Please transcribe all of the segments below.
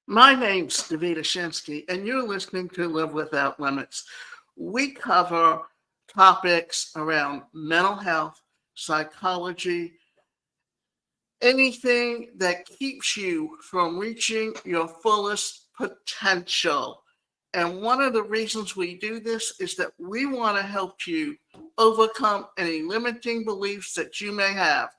My name's Davida Shinsky, and you're listening to Live Without Limits. We cover topics around mental health, psychology, anything that keeps you from reaching your fullest potential. And one of the reasons we do this is that we want to help you overcome any limiting beliefs that you may have.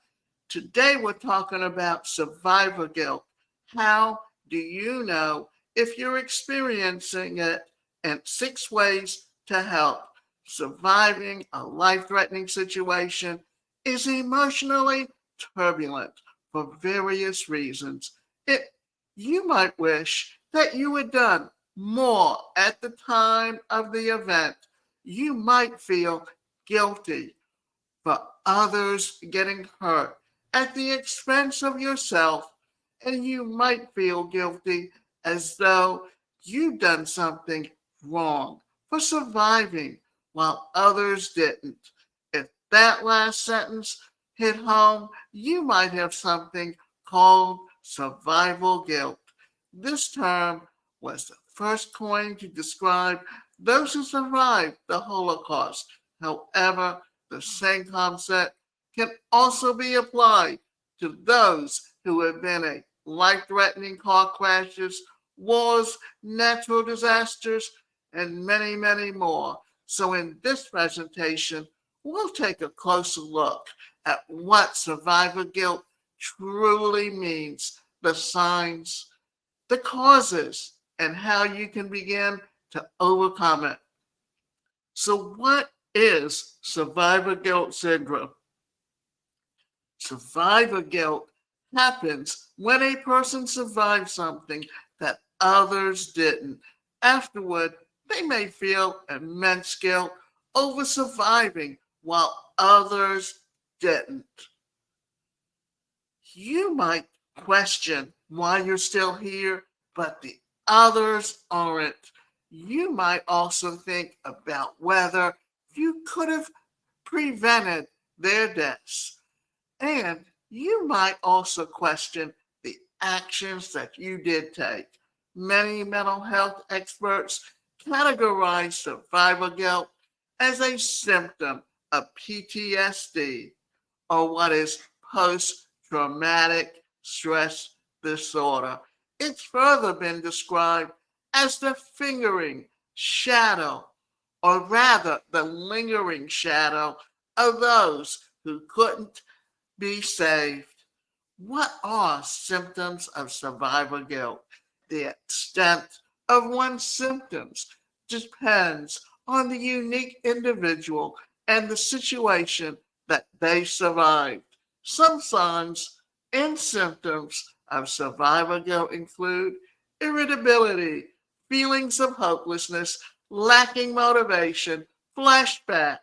Today, we're talking about survivor guilt. How do you know if you're experiencing it? And 6 ways to help. Surviving a life threatening situation is emotionally turbulent for various reasons. You might wish that you had done more at the time of the event. You might feel guilty for others getting hurt at the expense of yourself, and you might feel guilty as though you've done something wrong for surviving while others didn't. If that last sentence hit home, you might have something called survival guilt. This term was the first coined to describe those who survived the Holocaust. However, the same concept can also be applied to those who have been in life-threatening car crashes, wars, natural disasters, and many, many more. So in this presentation, we'll take a closer look at what survivor guilt truly means, the signs, the causes, and how you can begin to overcome it. So what is survivor guilt syndrome? Survivor guilt happens when a person survives something that others didn't. Afterward, they may feel immense guilt over surviving while others didn't. You might question why you're still here, but the others aren't. You might also think about whether you could have prevented their deaths. And you might also question the actions that you did take. Many mental health experts categorize survivor guilt as a symptom of PTSD, or what is post traumatic stress disorder. It's further been described as the fingering shadow, or rather the lingering shadow of those who couldn't be saved. What are symptoms of survivor guilt? The extent of one's symptoms depends on the unique individual and the situation that they survived. Some signs and symptoms of survivor guilt include irritability, feelings of hopelessness, lacking motivation, flashback,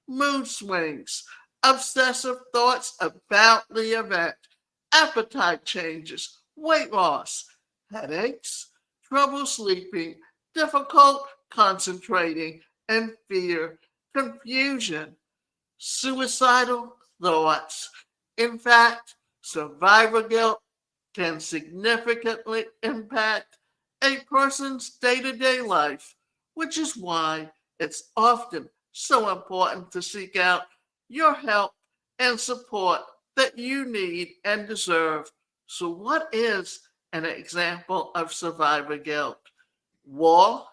mood swings, obsessive thoughts about the event, appetite changes, weight loss, headaches, trouble sleeping, difficult concentrating, and fear, confusion, suicidal thoughts. In fact, survivor guilt can significantly impact a person's day to day life, which is why it's often so important to seek out your help and support that you need and deserve. So, what is an example of survivor guilt? War,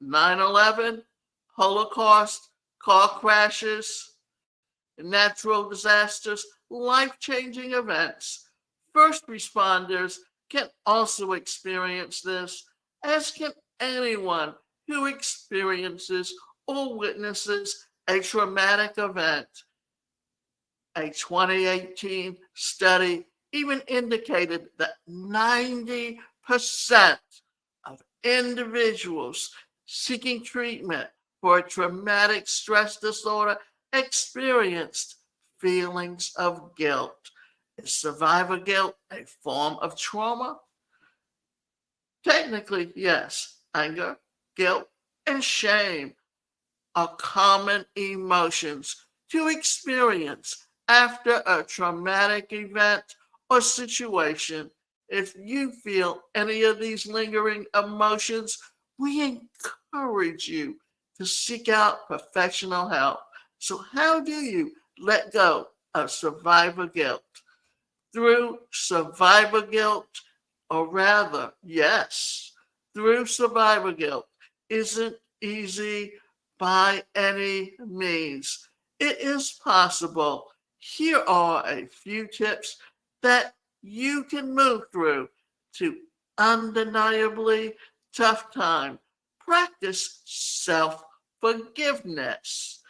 9/11, Holocaust, car crashes, natural disasters, life changing events. First responders can also experience this, as can anyone who experiences or witnesses a traumatic event. A 2018 study even indicated that 90% of individuals seeking treatment for a traumatic stress disorder experienced feelings of guilt. Is survivor guilt a form of trauma? Technically, yes. Anger, guilt, and shame are common emotions to experience after a traumatic event or situation. If you feel any of these lingering emotions, we encourage you to seek out professional help. So, how do you let go of survivor guilt? Through survivor guilt, or rather, yes, through survivor guilt, isn't easy by any means. It is possible. Here are a few tips that you can move through to undeniably tough time. Practice self forgiveness.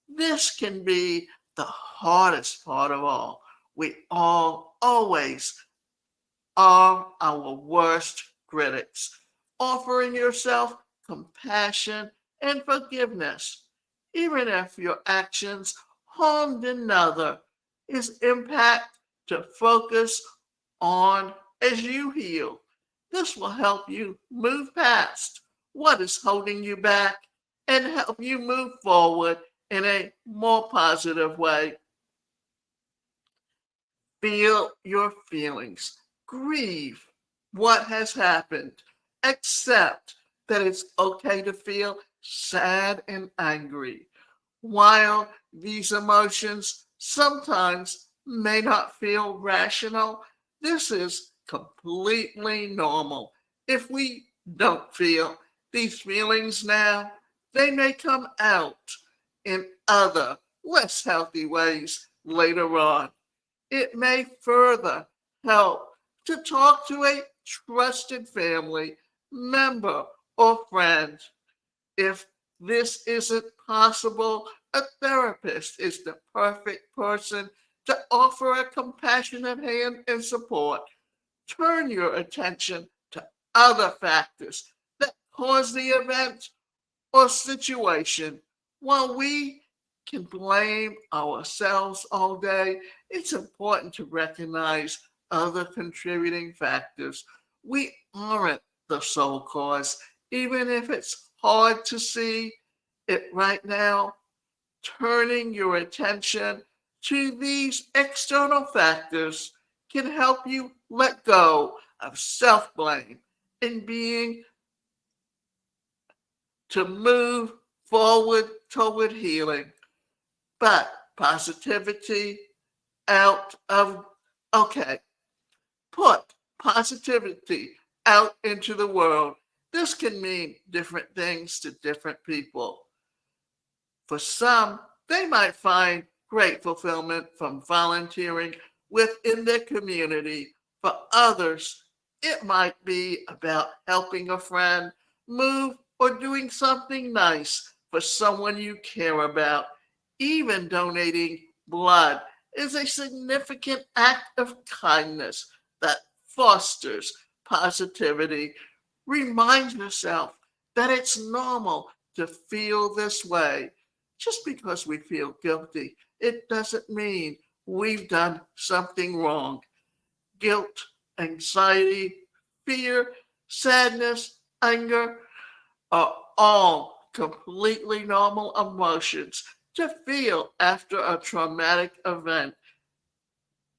This can be the hardest part of all. We all always are our worst critics. Offering yourself compassion and forgiveness, even if your actions harmed another, is impact to focus on as you heal. This will help you move past what is holding you back and help you move forward in a more positive way. Feel your feelings. Grieve what has happened. Accept that it's okay to feel sad and angry. While these emotions sometimes may not feel rational, this is completely normal. If we don't feel these feelings now, they may come out in other, less healthy ways later on. It may further help to talk to a trusted family member or friend. If this isn't possible, a therapist is the perfect person to offer a compassionate hand and support. Turn your attention to other factors that cause the event or situation. While we can blame ourselves all day, it's important to recognize other contributing factors. We aren't the sole cause, even if it's hard to see it right now. Turning your attention to these external factors can help you let go of self blame and being to move forward toward healing. But positivity out of, okay, put positivity out into the world. This can mean different things to different people. For some, they might find great fulfillment from volunteering within their community. For others, it might be about helping a friend move or doing something nice for someone you care about. Even donating blood is a significant act of kindness that fosters positivity. Remind yourself that it's normal to feel this way. Just because we feel guilty, it doesn't mean we've done something wrong. Guilt, anxiety, fear, sadness, anger are all completely normal emotions to feel after a traumatic event.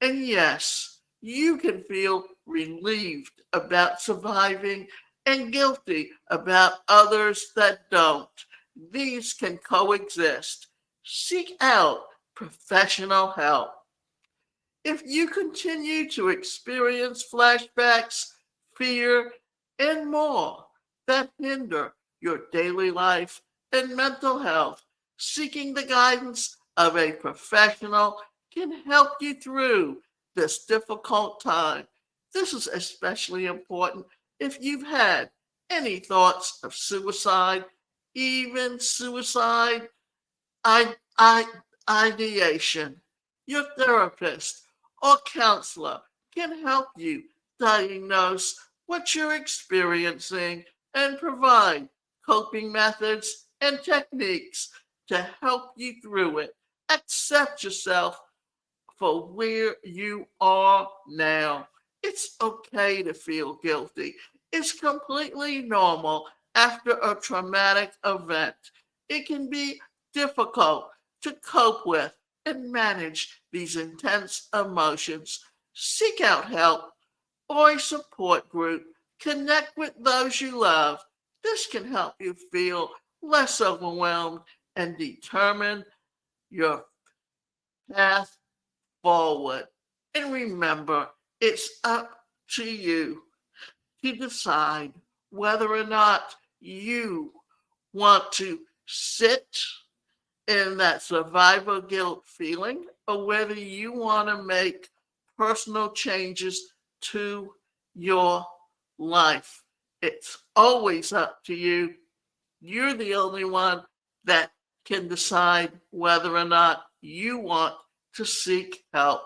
And yes, you can feel relieved about surviving and guilty about others that don't. These can coexist. Seek out professional help. If you continue to experience flashbacks, fear, and more that hinder your daily life and mental health, seeking the guidance of a professional can help you through this difficult time. This is especially important if you've had any thoughts of suicide, even suicide I, I, ideation. Your therapist or counselor can help you diagnose what you're experiencing and provide coping methods and techniques to help you through it. Accept yourself for where you are now. It's okay to feel guilty. It's completely normal after a traumatic event. It can be difficult to cope with and manage these intense emotions. Seek out help or a support group. Connect with those you love. This can help you feel less overwhelmed and determine your path forward. And remember, it's up to you to decide whether or not you want to sit in that survivor guilt feeling or whether you want to make personal changes to your life. It's always up to you. You're the only one that can decide whether or not you want to seek help.